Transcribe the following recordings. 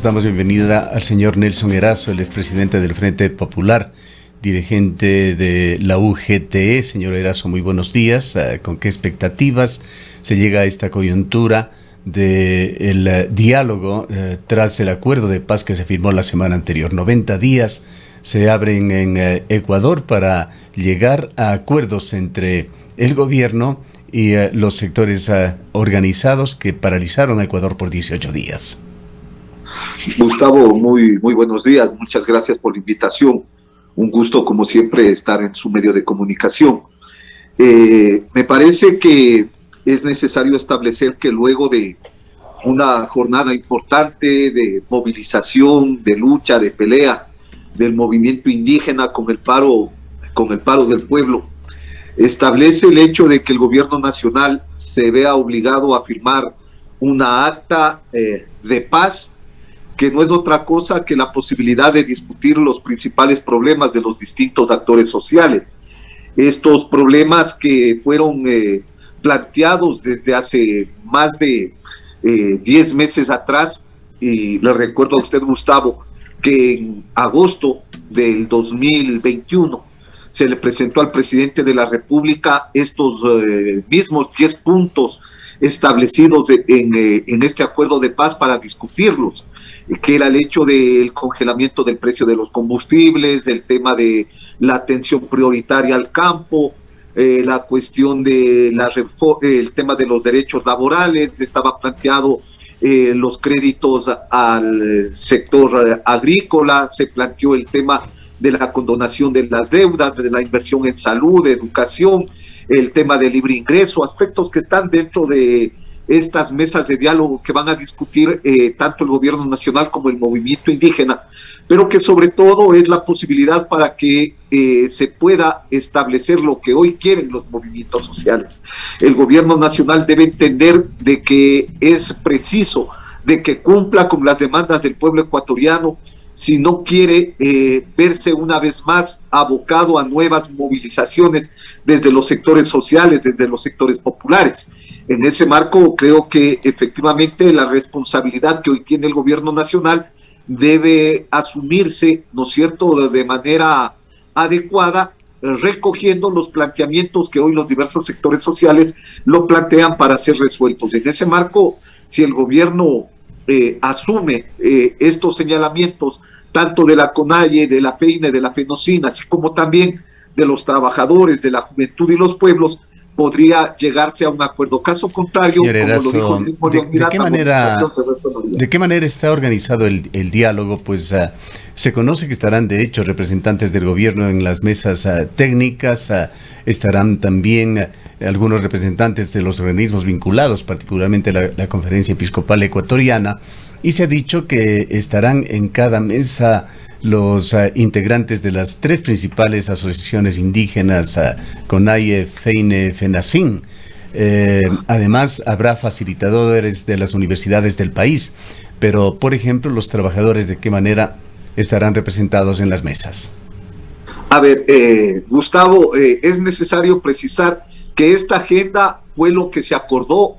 damos bienvenida al señor Nelson Erazo, el expresidente del Frente Popular, dirigente de la UGT. Señor Erazo, muy buenos días. ¿Con qué expectativas se llega a esta coyuntura del diálogo tras el acuerdo de paz que se firmó la semana anterior? 90 días se abren en Ecuador para llegar a acuerdos entre el gobierno y los sectores organizados que paralizaron a Ecuador por 18 días. Gustavo, muy buenos días. Muchas gracias por la invitación. Un gusto, como siempre, estar en su medio de comunicación. Me parece que es necesario establecer que luego de una jornada importante de movilización, de lucha, de pelea del movimiento indígena con el paro del pueblo, establece el hecho de que el gobierno nacional se vea obligado a firmar una acta de paz, que no es otra cosa que la posibilidad de discutir los principales problemas de los distintos actores sociales. Estos problemas que fueron planteados desde hace más de 10 meses atrás, y le recuerdo a usted, Gustavo, que en agosto del 2021 se le presentó al presidente de la República estos mismos 10 puntos establecidos en este acuerdo de paz para discutirlos, que era el hecho del congelamiento del precio de los combustibles, el tema de la atención prioritaria al campo, la cuestión de el tema de los derechos laborales. Estaba planteado los créditos al sector agrícola, se planteó el tema de la condonación de las deudas, de la inversión en salud, educación, el tema del libre ingreso, aspectos que están dentro de estas mesas de diálogo que van a discutir tanto el gobierno nacional como el movimiento indígena, pero que sobre todo es la posibilidad para que se pueda establecer lo que hoy quieren los movimientos sociales. El gobierno nacional debe entender de que es preciso de que cumpla con las demandas del pueblo ecuatoriano si no quiere verse una vez más abocado a nuevas movilizaciones desde los sectores sociales, desde los sectores populares. En ese marco, creo que efectivamente la responsabilidad que hoy tiene el gobierno nacional debe asumirse, ¿no es cierto?, de manera adecuada, recogiendo los planteamientos que hoy los diversos sectores sociales lo plantean para ser resueltos. En ese marco, si el gobierno asume estos señalamientos, tanto de la CONAIE, de la FEINE, de la FENOCIN, así como también de los trabajadores, de la juventud y los pueblos, podría llegarse a un acuerdo. Caso contrario, señor Erazo, como lo dijo el mismo ¿de qué manera está organizado el diálogo? Pues se conoce que estarán de hecho representantes del gobierno en las mesas técnicas, estarán también algunos representantes de los organismos vinculados, particularmente la Conferencia Episcopal Ecuatoriana, y se ha dicho que estarán en cada mesa los integrantes de las 3 principales asociaciones indígenas, CONAIE, FEINE, FENACIN. Además, habrá facilitadores de las universidades del país, pero, por ejemplo, los trabajadores, ¿de qué manera estarán representados en las mesas? A ver, Gustavo, es necesario precisar que esta agenda fue lo que se acordó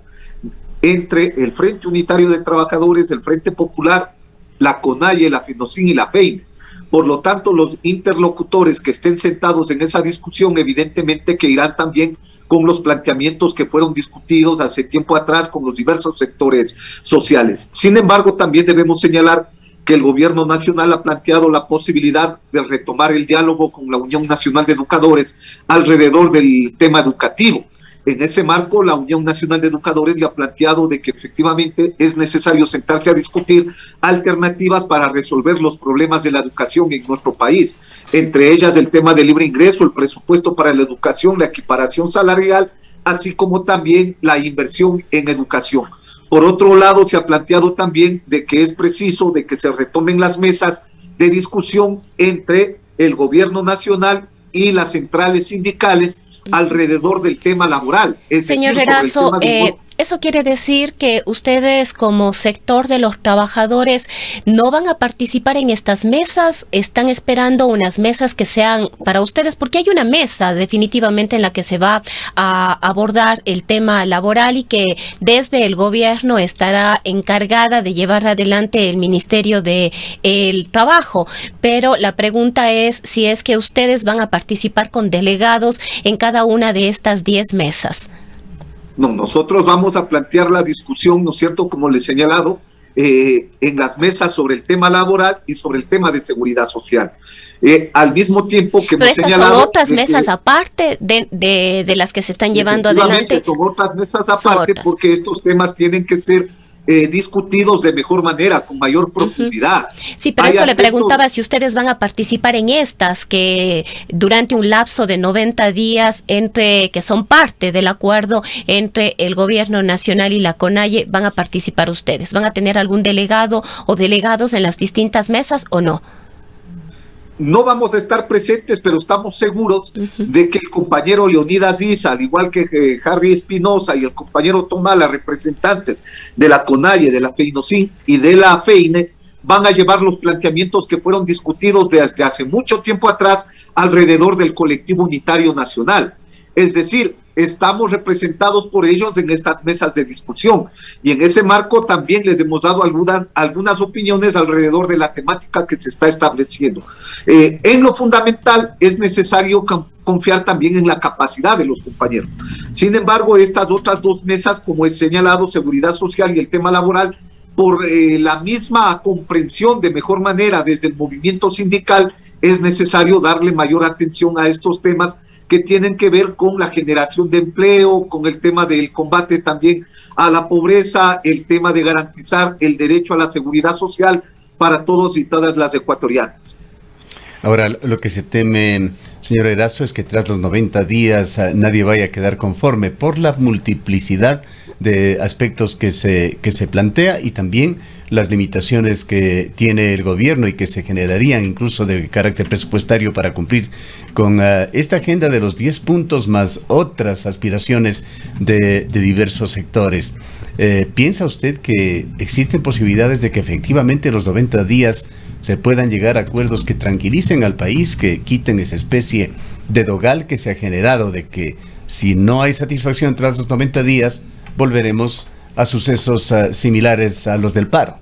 entre el Frente Unitario de Trabajadores, el Frente Popular, la CONAIE, la FENOCIN y la FEINE. Por lo tanto, los interlocutores que estén sentados en esa discusión, evidentemente que irán también con los planteamientos que fueron discutidos hace tiempo atrás con los diversos sectores sociales. Sin embargo, también debemos señalar que el gobierno nacional ha planteado la posibilidad de retomar el diálogo con la Unión Nacional de Educadores alrededor del tema educativo. En ese marco, la Unión Nacional de Educadores le ha planteado de que efectivamente es necesario sentarse a discutir alternativas para resolver los problemas de la educación en nuestro país, entre ellas el tema del libre ingreso, el presupuesto para la educación, la equiparación salarial, así como también la inversión en educación. Por otro lado, se ha planteado también de que es preciso de que se retomen las mesas de discusión entre el gobierno nacional y las centrales sindicales alrededor del tema laboral. Señor Erazo, Eso quiere decir que ustedes como sector de los trabajadores no van a participar en estas mesas, están esperando unas mesas que sean para ustedes, porque hay una mesa definitivamente en la que se va a abordar el tema laboral y que desde el gobierno estará encargada de llevar adelante el Ministerio del Trabajo. Pero la pregunta es si es que ustedes van a participar con delegados en cada una de estas 10 mesas. No, nosotros vamos a plantear la discusión, ¿no es cierto?, como les he señalado, en las mesas sobre el tema laboral y sobre el tema de seguridad social. Al mismo tiempo que hemos señalado... Pero estas son otras mesas aparte de las que se están llevando adelante. Son otras mesas aparte porque estos temas tienen que ser discutidos de mejor manera, con mayor profundidad. Sí, pero eso le preguntaba si ustedes van a participar en estas, que durante un lapso de 90 días, que son parte del acuerdo entre el gobierno nacional y la CONAIE, van a participar ustedes. ¿Van a tener algún delegado o delegados en las distintas mesas o no? No vamos a estar presentes, pero estamos seguros de que el compañero Leonidas Issa, al igual que Harry Espinosa y el compañero Tomala, representantes de la CONAIE, de la FEINOCIN y de la FEINE, van a llevar los planteamientos que fueron discutidos desde hace mucho tiempo atrás alrededor del colectivo unitario nacional. Es decir, estamos representados por ellos en estas mesas de discusión y en ese marco también les hemos dado algunas opiniones alrededor de la temática que se está estableciendo. En lo fundamental es necesario confiar también en la capacidad de los compañeros. Sin embargo, estas otras dos mesas, como he señalado, seguridad social y el tema laboral, por la misma comprensión de mejor manera desde el movimiento sindical, es necesario darle mayor atención a estos temas que tienen que ver con la generación de empleo, con el tema del combate también a la pobreza, el tema de garantizar el derecho a la seguridad social para todos y todas las ecuatorianas. Ahora, lo que se teme, señor Erazo, es que tras los 90 días nadie vaya a quedar conforme por la multiplicidad de aspectos que se plantea y también las limitaciones que tiene el gobierno y que se generarían incluso de carácter presupuestario para cumplir con esta agenda de los 10 puntos más otras aspiraciones de diversos sectores. ¿Piensa usted que existen posibilidades de que efectivamente en los 90 días se puedan llegar a acuerdos que tranquilicen al país, que quiten esa especie de dogal que se ha generado de que si no hay satisfacción tras los 90 días, volveremos a sucesos similares a los del paro?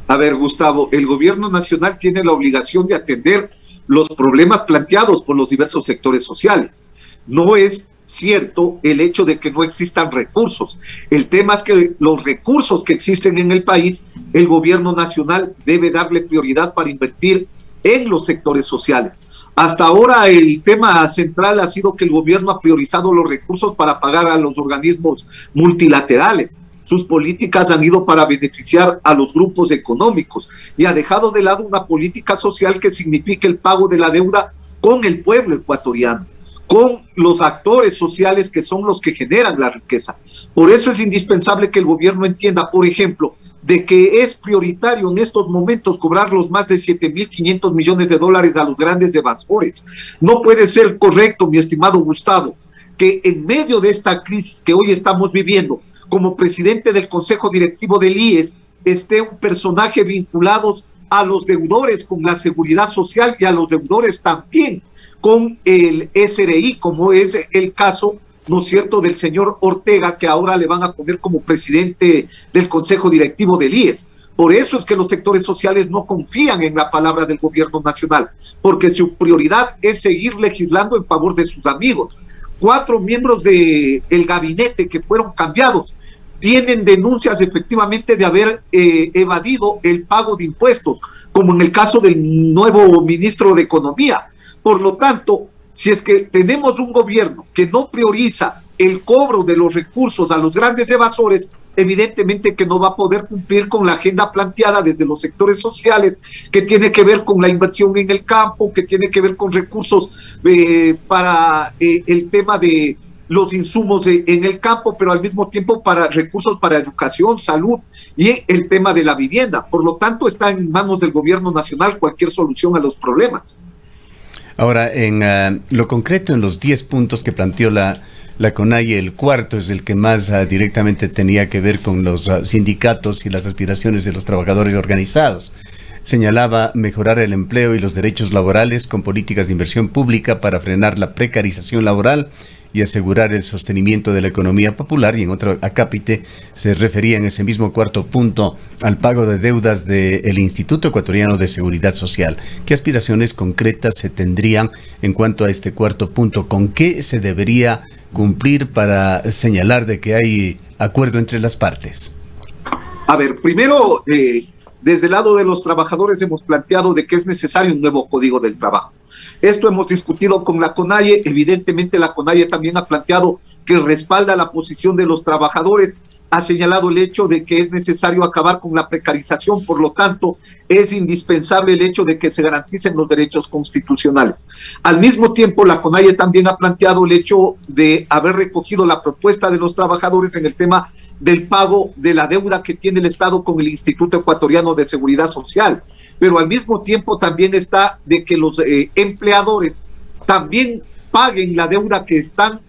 A ver, Gustavo, el gobierno nacional tiene la obligación de atender los problemas planteados por los diversos sectores sociales. No es cierto el hecho de que no existan recursos. El tema es que los recursos que existen en el país, el gobierno nacional debe darle prioridad para invertir en los sectores sociales. Hasta ahora el tema central ha sido que el gobierno ha priorizado los recursos para pagar a los organismos multilaterales. Sus políticas han ido para beneficiar a los grupos económicos y ha dejado de lado una política social que significa el pago de la deuda con el pueblo ecuatoriano, con los actores sociales que son los que generan la riqueza. Por eso es indispensable que el gobierno entienda, por ejemplo, de que es prioritario en estos momentos cobrar los más de 7.500 millones de dólares a los grandes evasores. No puede ser correcto, mi estimado Gustavo, que en medio de esta crisis que hoy estamos viviendo, como presidente del Consejo Directivo del IES, esté un personaje vinculado a los deudores con la seguridad social y a los deudores también con el SRI, como es el caso, ¿no es cierto?, del señor Ortega, que ahora le van a poner como presidente del Consejo Directivo del IES. Por eso es que los sectores sociales no confían en la palabra del gobierno nacional, porque su prioridad es seguir legislando en favor de sus amigos. 4 miembros del gabinete que fueron cambiados tienen denuncias efectivamente de haber evadido el pago de impuestos, como en el caso del nuevo ministro de Economía. Por lo tanto, si es que tenemos un gobierno que no prioriza el cobro de los recursos a los grandes evasores, evidentemente que no va a poder cumplir con la agenda planteada desde los sectores sociales, que tiene que ver con la inversión en el campo, que tiene que ver con recursos para el tema de los insumos en el campo, pero al mismo tiempo para recursos para educación, salud y el tema de la vivienda. Por lo tanto, está en manos del gobierno nacional cualquier solución a los problemas. Ahora, en lo concreto, en los 10 puntos que planteó la CONAIE, el cuarto es el que más directamente tenía que ver con los sindicatos y las aspiraciones de los trabajadores organizados. Señalaba mejorar el empleo y los derechos laborales con políticas de inversión pública para frenar la precarización laboral y asegurar el sostenimiento de la economía popular, y en otro acápite se refería en ese mismo cuarto punto al pago de deudas del Instituto Ecuatoriano de Seguridad Social. ¿Qué aspiraciones concretas se tendrían en cuanto a este cuarto punto? ¿Con qué se debería cumplir para señalar de que hay acuerdo entre las partes? A ver, primero, desde el lado de los trabajadores hemos planteado de que es necesario un nuevo Código del Trabajo. Esto hemos discutido con la CONAIE. Evidentemente la CONAIE también ha planteado que respalda la posición de los trabajadores, ha señalado el hecho de que es necesario acabar con la precarización, por lo tanto es indispensable el hecho de que se garanticen los derechos constitucionales. Al mismo tiempo, la CONAIE también ha planteado el hecho de haber recogido la propuesta de los trabajadores en el tema del pago de la deuda que tiene el Estado con el Instituto Ecuatoriano de Seguridad Social, pero al mismo tiempo también está de que los empleadores también paguen la deuda que están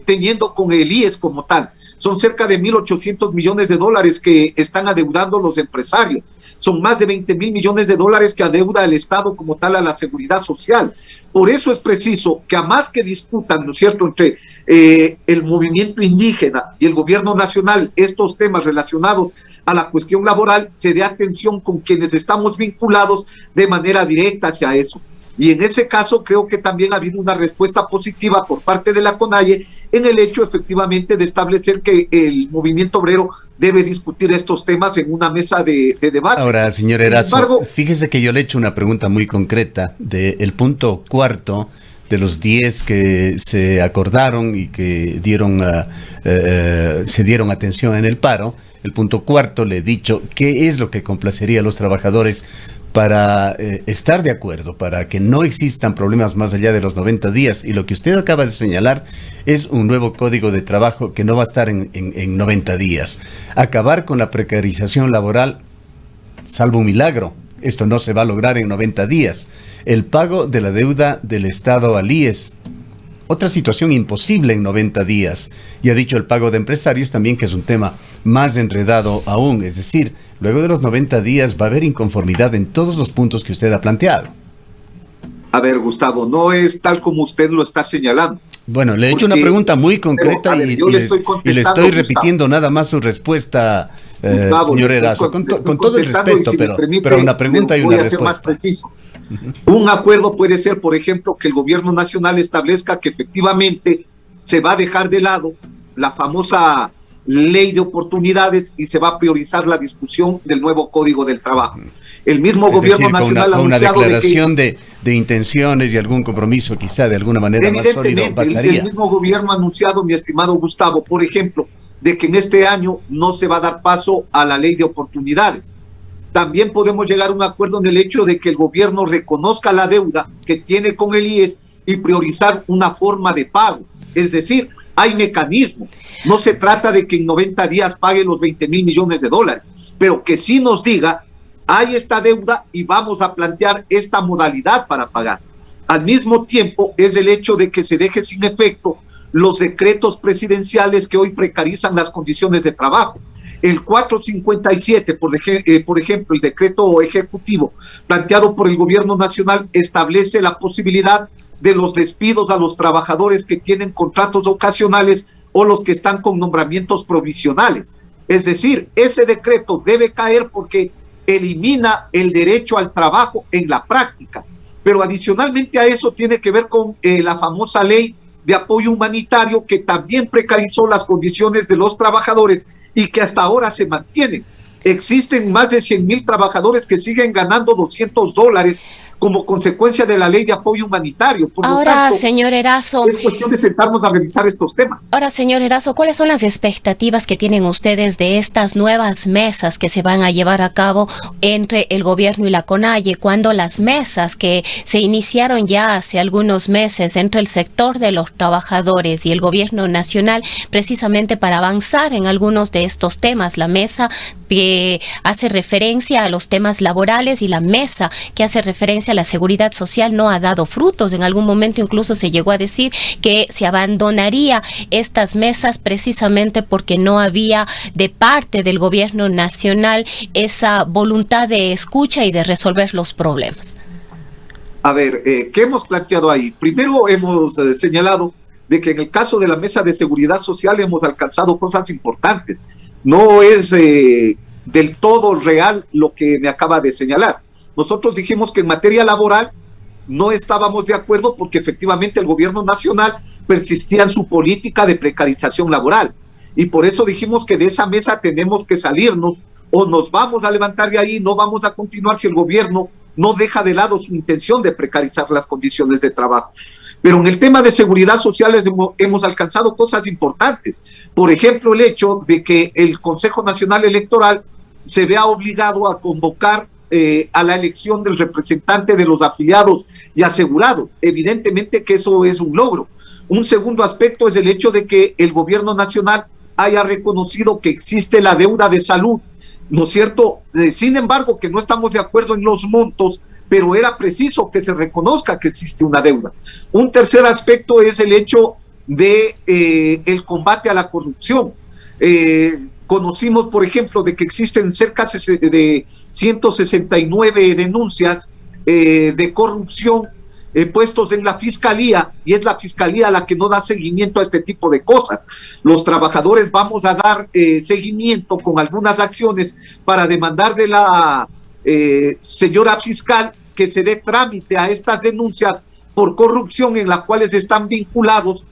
teniendo con el IES como tal. Son cerca de 1.800 millones de dólares que están adeudando los empresarios. Son más de 20.000 millones de dólares que adeuda el Estado como tal a la seguridad social. Por eso es preciso que a más que discutan, ¿no es cierto?, entre el movimiento indígena y el gobierno nacional estos temas relacionados a la cuestión laboral, se dé atención con quienes estamos vinculados de manera directa hacia eso. Y en ese caso creo que también ha habido una respuesta positiva por parte de la CONAIE en el hecho efectivamente de establecer que el movimiento obrero debe discutir estos temas en una mesa de debate. Ahora, señor Erazo, fíjese que yo le he hecho una pregunta muy concreta del punto cuarto de los 10 que se acordaron y que se dieron atención en el paro. El punto cuarto le he dicho qué es lo que complacería a los trabajadores para estar de acuerdo, para que no existan problemas más allá de los 90 días. Y lo que usted acaba de señalar es un nuevo código de trabajo que no va a estar en 90 días. Acabar con la precarización laboral, salvo un milagro. Esto no se va a lograr en 90 días. El pago de la deuda del Estado al IES, otra situación imposible en 90 días. Y ha dicho el pago de empresarios también, que es un tema más enredado aún. Es decir, luego de los 90 días va a haber inconformidad en todos los puntos que usted ha planteado. A ver, Gustavo, no es tal como usted lo está señalando. Bueno, le he hecho una pregunta muy concreta y le estoy repitiendo nada más su respuesta, Gustavo, señor Erazo, con todo el respeto, pero una pregunta y una respuesta. Más preciso. Un acuerdo puede ser, por ejemplo, que el gobierno nacional establezca que efectivamente se va a dejar de lado la famosa ley de oportunidades y se va a priorizar la discusión del nuevo Código del Trabajo. El mismo gobierno nacional ha una declaración de intenciones y algún compromiso quizá de alguna manera más sólido bastaría. El mismo gobierno ha anunciado, mi estimado Gustavo, por ejemplo, de que en este año no se va a dar paso a la ley de oportunidades. También podemos llegar a un acuerdo en el hecho de que el gobierno reconozca la deuda que tiene con el IES y priorizar una forma de pago. Es decir, hay mecanismos. No se trata de que en 90 días pague los 20.000 millones de dólares, pero que sí nos diga, hay esta deuda y vamos a plantear esta modalidad para pagar. Al mismo tiempo, es el hecho de que se deje sin efecto los decretos presidenciales que hoy precarizan las condiciones de trabajo. El 457, por ejemplo, el decreto ejecutivo planteado por el gobierno nacional establece la posibilidad de los despidos a los trabajadores que tienen contratos ocasionales o los que están con nombramientos provisionales. Es decir, ese decreto debe caer porque elimina el derecho al trabajo en la práctica. Pero adicionalmente a eso tiene que ver con la famosa ley de apoyo humanitario que también precarizó las condiciones de los trabajadores y que hasta ahora se mantienen. Existen más de 100.000 trabajadores que siguen ganando $200 como consecuencia de la ley de apoyo humanitario. Por ahora, lo tanto, señor Erazo, es cuestión de sentarnos a revisar estos temas. Ahora, señor Erazo, ¿cuáles son las expectativas que tienen ustedes de estas nuevas mesas que se van a llevar a cabo entre el gobierno y la CONAIE, cuando las mesas que se iniciaron ya hace algunos meses entre el sector de los trabajadores y el gobierno nacional, precisamente para avanzar en algunos de estos temas? La mesa que hace referencia a los temas laborales y la mesa que hace referencia referencia a la seguridad social no ha dado frutos. En algún momento incluso se llegó a decir que se abandonaría estas mesas precisamente porque no había de parte del gobierno nacional esa voluntad de escucha y de resolver los problemas. A ver, ¿qué hemos planteado ahí? Primero hemos señalado de que en el caso de la Mesa de Seguridad Social hemos alcanzado cosas importantes. No es del todo real lo que me acaba de señalar. Nosotros dijimos que en materia laboral no estábamos de acuerdo porque efectivamente el gobierno nacional persistía en su política de precarización laboral. Y por eso dijimos que de esa mesa tenemos que salirnos o nos vamos a levantar de ahí, no vamos a continuar si el gobierno no deja de lado su intención de precarizar las condiciones de trabajo. Pero en el tema de seguridad social hemos alcanzado cosas importantes. Por ejemplo, el hecho de que el Consejo Nacional Electoral se vea obligado a convocar a la elección del representante de los afiliados y asegurados. Evidentemente que eso es un logro. Un segundo aspecto es el hecho de que el gobierno nacional haya reconocido que existe la deuda de salud, ¿no es cierto? Sin embargo, que no estamos de acuerdo en los montos, pero era preciso que se reconozca que existe una deuda. Un tercer aspecto es el hecho de el combate a la corrupción. Conocimos, por ejemplo, de que existen cerca de 169 denuncias de corrupción puestos en la fiscalía, y es la fiscalía la que no da seguimiento a este tipo de cosas. Los trabajadores vamos a dar seguimiento con algunas acciones para demandar de la señora fiscal que se dé trámite a estas denuncias por corrupción en las cuales están vinculados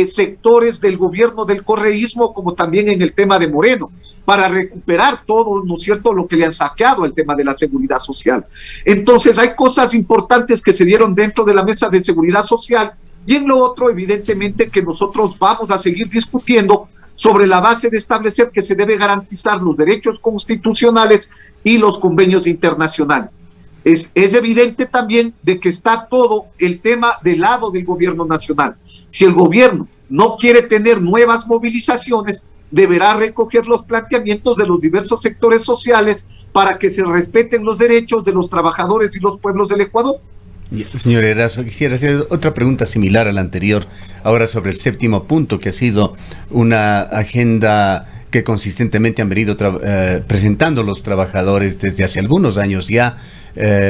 sectores del gobierno del correísmo, como también en el tema de Moreno, para recuperar todo, ¿no es cierto?, lo que le han saqueado al tema de la seguridad social. Entonces hay cosas importantes que se dieron dentro de la Mesa de Seguridad Social, y en lo otro, evidentemente, que nosotros vamos a seguir discutiendo sobre la base de establecer que se debe garantizar los derechos constitucionales y los convenios internacionales. Es evidente también de que está todo el tema del lado del gobierno nacional. Si el gobierno no quiere tener nuevas movilizaciones, deberá recoger los planteamientos de los diversos sectores sociales para que se respeten los derechos de los trabajadores y los pueblos del Ecuador. Señor Erazo, quisiera hacer otra pregunta similar a la anterior, ahora sobre el séptimo punto, que ha sido una agenda que consistentemente han venido presentando los trabajadores desde hace algunos años ya,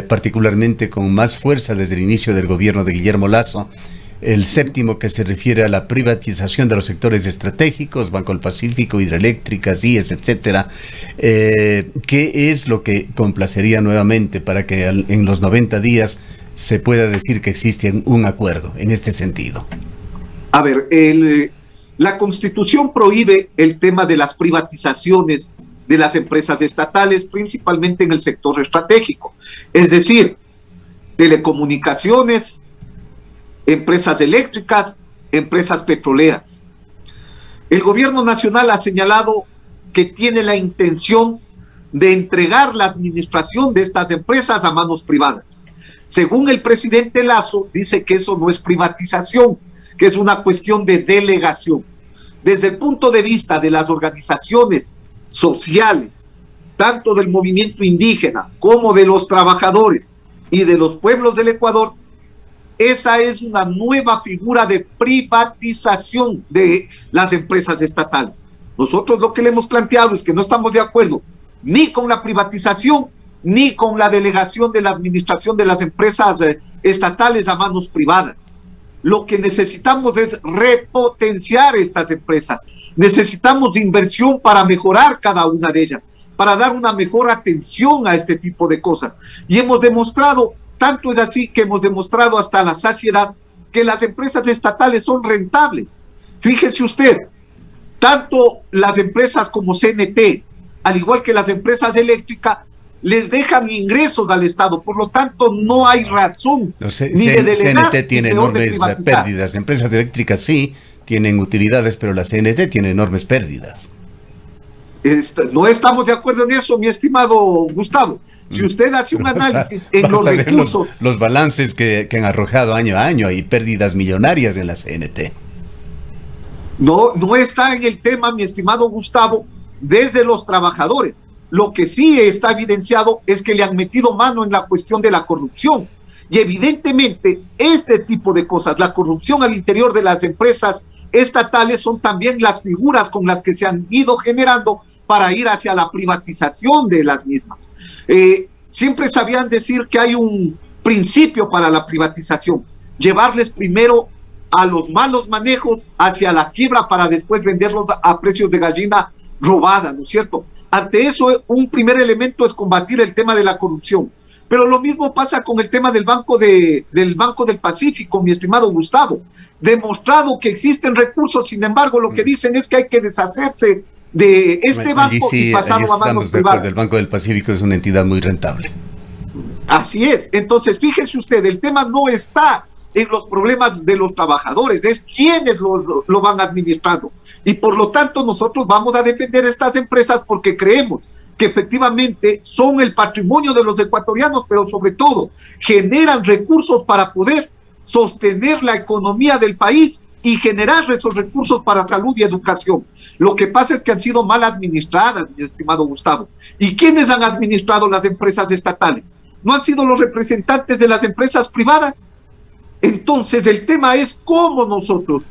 particularmente con más fuerza desde el inicio del gobierno de Guillermo Lasso. El séptimo, que se refiere a la privatización de los sectores estratégicos, Banco del Pacífico, hidroeléctricas, IES, etcétera. ¿Qué es lo que complacería nuevamente para que en los 90 días se pueda decir que existe un acuerdo en este sentido? A ver, la Constitución prohíbe el tema de las privatizaciones de las empresas estatales, principalmente en el sector estratégico, es decir, telecomunicaciones, empresas eléctricas, empresas petroleras. El gobierno nacional ha señalado que tiene la intención de entregar la administración de estas empresas a manos privadas. Según el presidente Lasso, dice que eso no es privatización, que es una cuestión de delegación. Desde el punto de vista de las organizaciones sociales, tanto del movimiento indígena como de los trabajadores y de los pueblos del Ecuador, esa es una nueva figura de privatización de las empresas estatales. Nosotros lo que le hemos planteado es que no estamos de acuerdo ni con la privatización ni con la delegación de la administración de las empresas estatales a manos privadas. Lo que necesitamos es repotenciar estas empresas. Necesitamos inversión para mejorar cada una de ellas, para dar una mejor atención a este tipo de cosas. Y hemos demostrado, tanto es así que hemos demostrado hasta la saciedad, que las empresas estatales son rentables. Fíjese usted, tanto las empresas como CNT, al igual que las empresas eléctricas, les dejan ingresos al Estado, por lo tanto no hay razón ni de delegar, CNT tiene enormes pérdidas. Empresas eléctricas sí tienen utilidades, pero la CNT tiene enormes pérdidas. No estamos de acuerdo en eso, mi estimado Gustavo. Si usted hace un análisis en los recursos, los balances que han arrojado año a año, hay pérdidas millonarias en la CNT. No está en el tema, mi estimado Gustavo, desde los trabajadores. Lo que sí está evidenciado es que le han metido mano en la cuestión de la corrupción. Y evidentemente este tipo de cosas, la corrupción al interior de las empresas estatales, son también las figuras con las que se han ido generando para ir hacia la privatización de las mismas. Siempre sabían decir que hay un principio para la privatización: llevarles primero a los malos manejos hacia la quiebra para después venderlos a precios de gallina robada, ¿no es cierto? Ante eso, un primer elemento es combatir el tema de la corrupción. Pero lo mismo pasa con el tema del Banco del Pacífico, mi estimado Gustavo. Demostrado que existen recursos, sin embargo, lo que dicen es que hay que deshacerse de este banco y pasarlo a manos privadas. El Banco del Pacífico es una entidad muy rentable. Así es. Entonces, fíjese usted, el tema no está en los problemas de los trabajadores, es quienes lo van administrando. Y por lo tanto, nosotros vamos a defender estas empresas porque creemos que efectivamente son el patrimonio de los ecuatorianos, pero sobre todo generan recursos para poder sostener la economía del país y generar esos recursos para salud y educación. Lo que pasa es que han sido mal administradas, mi estimado Gustavo. ¿Y quiénes han administrado las empresas estatales? ¿No han sido los representantes de las empresas privadas? Entonces el tema es cómo nosotros,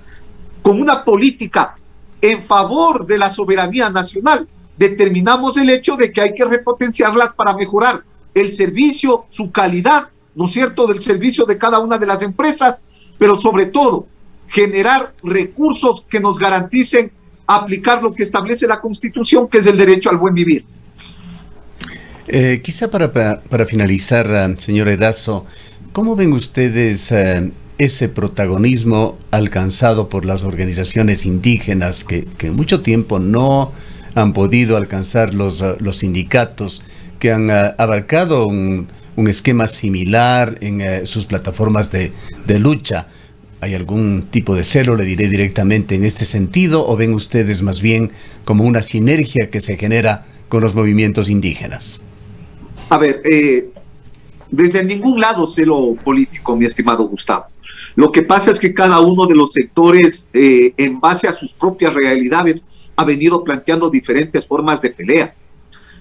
con una política en favor de la soberanía nacional, determinamos el hecho de que hay que repotenciarlas para mejorar el servicio, su calidad, ¿no es cierto?, del servicio de cada una de las empresas, pero sobre todo generar recursos que nos garanticen aplicar lo que establece la Constitución, que es el derecho al buen vivir. Quizá para finalizar, señor Erazo, ¿cómo ven ustedes ese protagonismo alcanzado por las organizaciones indígenas que en mucho tiempo no han podido alcanzar los sindicatos, que han abarcado un esquema similar en sus plataformas de lucha? ¿Hay algún tipo de celo, le diré directamente, en este sentido, o ven ustedes más bien como una sinergia que se genera con los movimientos indígenas? A ver, desde ningún lado celo político, mi estimado Gustavo. Lo que pasa es que cada uno de los sectores, en base a sus propias realidades, ha venido planteando diferentes formas de pelea.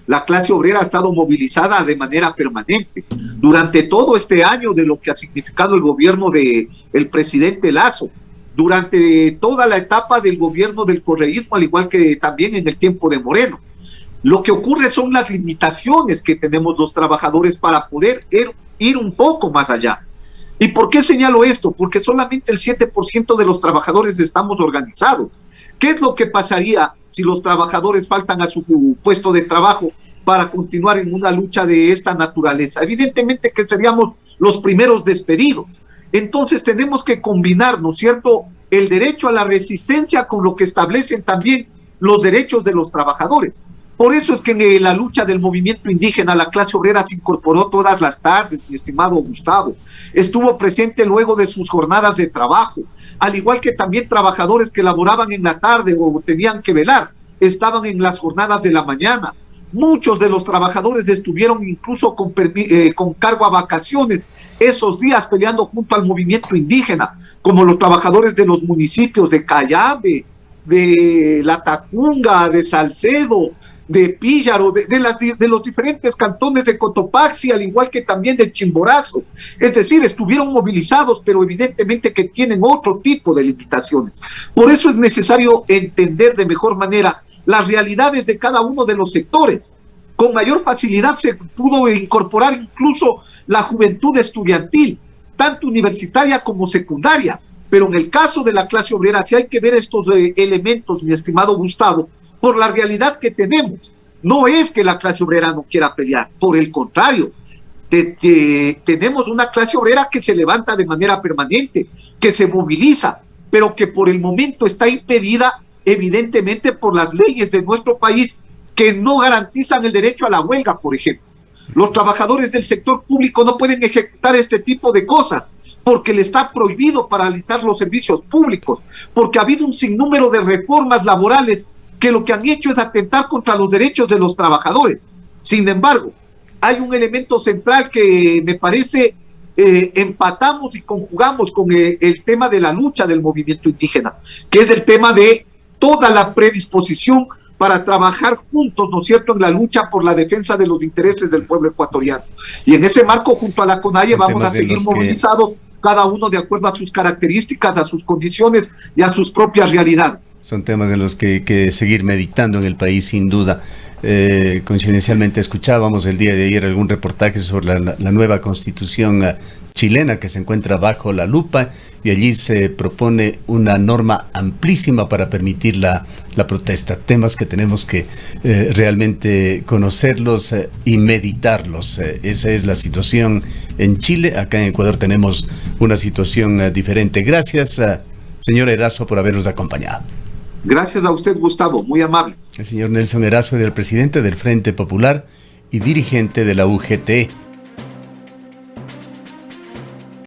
La clase obrera ha estado movilizada de manera permanente durante todo este año de lo que ha significado el gobierno del presidente Lazo, durante toda la etapa del gobierno del correísmo, al igual que también en el tiempo de Moreno. Lo que ocurre son las limitaciones que tenemos los trabajadores para poder ir un poco más allá. ¿Y por qué señalo esto? Porque solamente el 7% de los trabajadores estamos organizados. ¿Qué es lo que pasaría si los trabajadores faltan a su puesto de trabajo para continuar en una lucha de esta naturaleza? Evidentemente que seríamos los primeros despedidos. Entonces tenemos que combinar, ¿no es cierto?, el derecho a la resistencia con lo que establecen también los derechos de los trabajadores. Por eso es que en la lucha del movimiento indígena la clase obrera se incorporó todas las tardes, mi estimado Gustavo. Estuvo presente luego de sus jornadas de trabajo, al igual que también trabajadores que laboraban en la tarde o tenían que velar, estaban en las jornadas de la mañana. Muchos de los trabajadores estuvieron incluso con cargo a vacaciones esos días peleando junto al movimiento indígena, como los trabajadores de los municipios de Cayambe, de La Tacunga, de Salcedo, de Píllaro, de los diferentes cantones de Cotopaxi, al igual que también de Chimborazo. Es decir, estuvieron movilizados, pero evidentemente que tienen otro tipo de limitaciones. Por eso es necesario entender de mejor manera las realidades de cada uno de los sectores. Con mayor facilidad se pudo incorporar incluso la juventud estudiantil, tanto universitaria como secundaria. Pero en el caso de la clase obrera, sí hay que ver estos elementos, mi estimado Gustavo, por la realidad que tenemos. No es que la clase obrera no quiera pelear, por el contrario, tenemos una clase obrera que se levanta de manera permanente, que se moviliza, pero que por el momento está impedida evidentemente por las leyes de nuestro país que no garantizan el derecho a la huelga, por ejemplo. Los trabajadores del sector público no pueden ejecutar este tipo de cosas porque le está prohibido paralizar los servicios públicos, porque ha habido un sinnúmero de reformas laborales que lo que han hecho es atentar contra los derechos de los trabajadores. Sin embargo, hay un elemento central que me parece empatamos y conjugamos con el tema de la lucha del movimiento indígena, que es el tema de toda la predisposición para trabajar juntos, ¿no es cierto?, en la lucha por la defensa de los intereses del pueblo ecuatoriano. Y en ese marco, junto a la CONAIE, vamos a seguir movilizados, cada uno de acuerdo a sus características, a sus condiciones y a sus propias realidades. Son temas en los que hay que seguir meditando en el país, sin duda. Coincidencialmente escuchábamos el día de ayer algún reportaje sobre la nueva constitución chilena que se encuentra bajo la lupa, y allí se propone una norma amplísima para permitir la protesta. Temas que tenemos que realmente conocerlos y meditarlos. Esa es la situación en Chile. Acá en Ecuador tenemos una situación diferente. Gracias, señor Erazo, por habernos acompañado. Gracias a usted, Gustavo, muy amable. El señor Nelson Erazo, el presidente del Frente Popular y dirigente de la UGT.